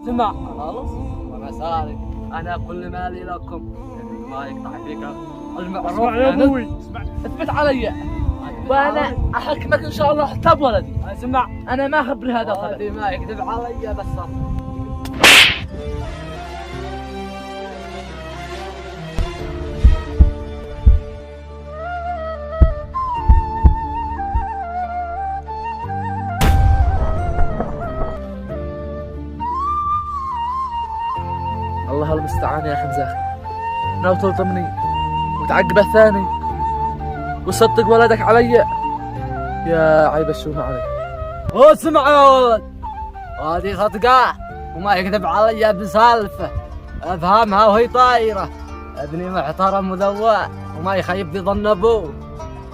اسمع خلاص وانا سارق. انا كل مالي لكم ما يقطع فيك المعروف. اسمع يا ابوي، اسمع اثبت علي وانا احكمك ان شاء الله حتى بولدي. اسمع انا ما اخبري هذا الخبر. ما يكذب علي بس الله المستعان يا حمزة أخي. ناوي تلطمني وتعقب الثاني وصدق ولدك علي يا عيب الشومة علي. اسمع يا ولد، هذه خطقة وما يكذب علي بسالفة افهمها وهي طايرة. ابني محترم وذواء وما يخيب في ظن ابوه.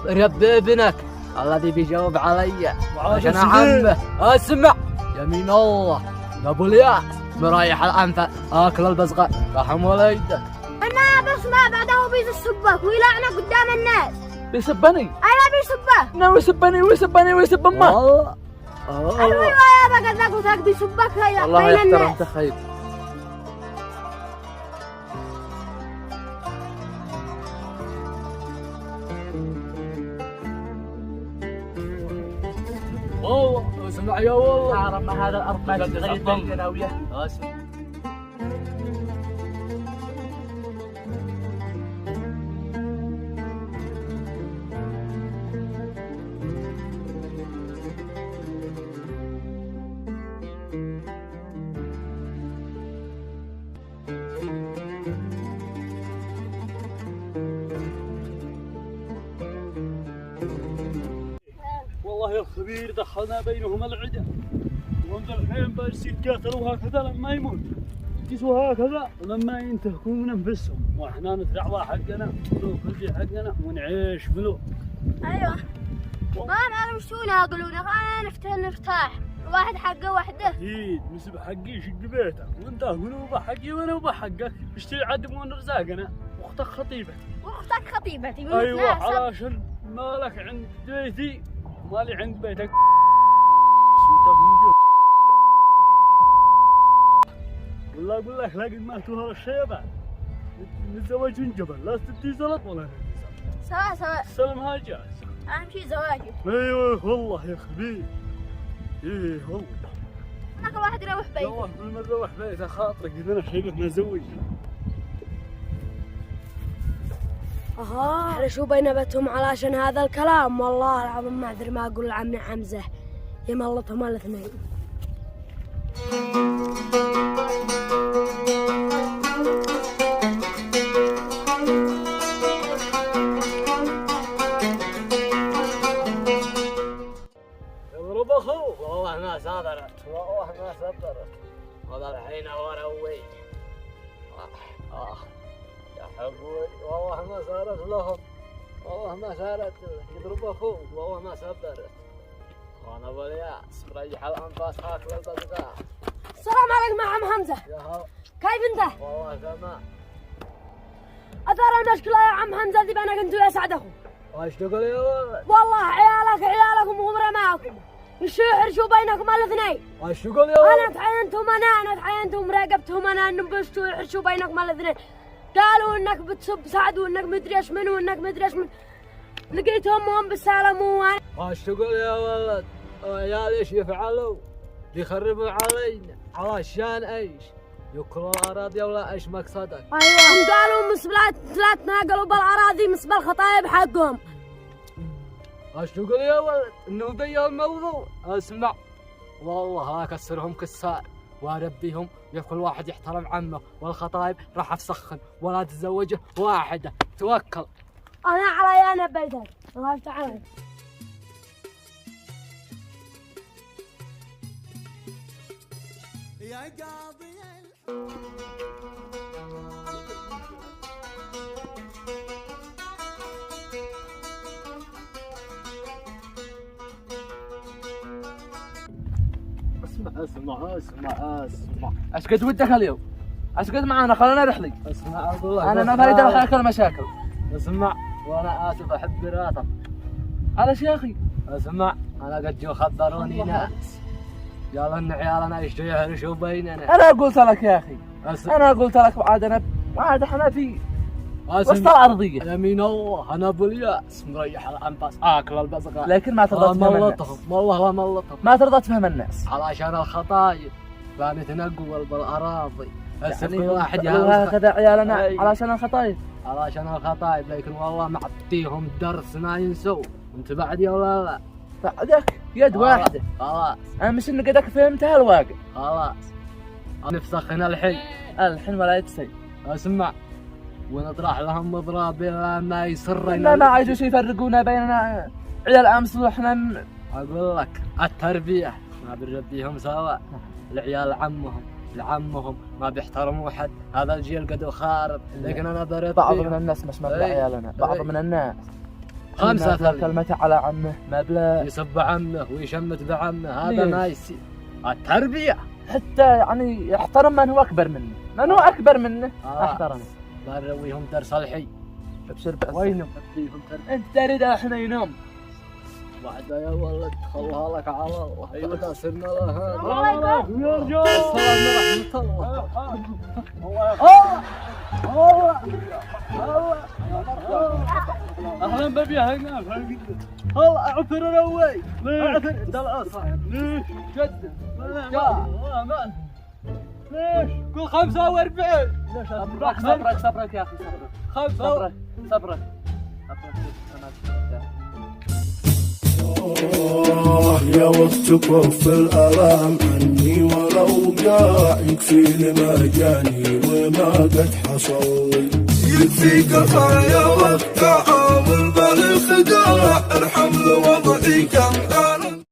ربي ابنك الذي بيجاوب علي عشان عمه. اسمع يمين الله يا ابو الياس مريح الانف اكل البزغاء رحم والدك. انا بس ما بعده بيسبك ويلعنك قدام الناس. بيسبني؟ ايوه بيسبه. ناوي يسبني ويسب امه. ايوه يا بقى ذاك وذاك بيسبك هيا الله بين يحترم الناس. تخيل. والله اسمع يا والله تعرف ما هذا الارض ما تغير انا وياه. والله يا الخبير دخلنا بينهم العدا، وانت الحين بس يتقاتلوا هكذا لما يموت يجلسوا هكذا ولما ينتهكوا من انفسهم، واحنا ندفع حقنا وناكل حقنا ونعيش ملوك. ايوه ما وش يناقلون خلينا نرتاح الواحد حقه وحده. اكيد نسب حقي يشق بيته وانت قلوب حقي وانا وبحقك اشتري عدمون رزاقنا واختك خطيبتي. واختك خطيبتي ايوه علشان مالك عند بيتي مالي عند بيتك. انت بنجو والله اقول لك لقد ماتوا هالشيبه نتزوج من جبل لا تدي زلط ولا سوا سلمها جاهز. اهم شيء زواجي. ايوه والله يا خبير. ايه والله هناك الواحد يروح بيته. والله كل ما نروح بيته خاطرك اذا انا شيبه نزوج. احنا شو بينبتهم علشان هذا الكلام. والله العظيم ما ادري ما اقول لعمي حمزه يملطهم الاثنين. اضرب اخو والله ما صبرت والله ما صبرت. هذا الحين وروي يا حبوي والله ما صارت لهم والله ما صارت. يضرب اخوه والله ما صبرت. وانا ابو الياس مريح الانفاس هاكل البزقاء. السلام عليكم يا عم حمزه. يا هلا كيف انت؟ والله تمام. اثار المشكله يا عم حمزه ذي بينك انت ويا سعد اخو. وايش تقول يا ولد؟ والله عيالكم وغمره معكم الشوحر شو بينكم الاثنين. وايش تقول يا ولد؟ انا تعينتهم راقبتهم انا انهم بالشوحر شو بينكم الاثنين. قالوا انك بتسب سعد وانك مدري ايش من وانك مدري ايش من. لقيتهم وهم بالسلام وانا. وايش تقول يا ولد؟ عيال ايش يفعلوا؟ يخربوا علينا علشان ايش؟ يكروا الاراضي ولا ايش مقصدك؟ ايوه قالوا مسبلات لا تناقلوا بالاراضي مسبل الخطايب حقهم. ايش تقول يا ولد؟ انه ضيع الموضوع. اسمع والله اكسرهم كسار واربيهم كل واحد يحترم عمه والخطايب راح افسخن ولا تتزوجه واحده. توكل. انا علي انا بيتك الله يفتح عليك. يا قاضي اسمع ايش قد ودك اليوم؟ ايش قد معانا خلينا نرحلي. اسمع والله انا ما اريد اروح اكل مشاكل. اسمع وانا اسف احب راسك. هذا شيخي. اسمع انا قد جو خبروني ناس يلا ان عيالنا يشتغلوا بيننا. انا قلت لك يا اخي، أس- انا قلت لك وعاد احنا في أسم- وسط الارضيه، يمين الله انا ابو الياس مريح الانفاس اكل البزقه، لكن ما ترضى تفهم الناس. ملطهم والله ملطهم ما ترضى تفهم الناس. علشان الخطايب لا نتنقل بالاراضي. هسه يعني كل واحد هكذا عيالنا أي. علشان الخطايب. علشان الخطايب، لكن والله معطيهم درس ما ينسوا. انت بعدي ولا لا؟ بعدك يد واحده. خلاص انا مش اني قدك فهمتها الواقع. خلاص نفسخ هنا الحين. الحين ولا يتسي. اسمع، ونطرح لهم مضراب بلا ما يسر. ما عايزوا يفرقونا بيننا عيال امس واحنا اقول لك التربيه ما بنربيهم سوا. العيال لعمهم ما بيحترموا حد. هذا الجيل قد خارب، لكن انا بربيهم. بعض من الناس مش مبلغ أي. عيالنا، بعض أي. من الناس خمسة الناس ثلج. كلمته على عمه مبلغ، يسب عمه ويشمت بعمه، هذا ليش؟ ما يصير. التربيه حتى يعني يحترم من هو اكبر منه، من هو اكبر منه احترمه. بنرويهم درس الحين. ابشر بأس. وينهم؟ نبيهم تربيه. انت تريد احنا ينوم. بعد يا ولد خلها لك على الله. ايوه صرنا لها. الله يا رجال السلام ورحمه الله. اهلا ببي هنا. الله عفر الاول. عفر انت الاصل. ليش؟ جد. مال. ليش؟ قول 45. صبرك يا اخي، صبرك. صبرك. يا وقت كف الآلام عني ولو جاع، يكفيني ما جاني وما قد حصل لي. يكفي كفايا وقت عامل بالخداع، ارحم لوضعي كم انا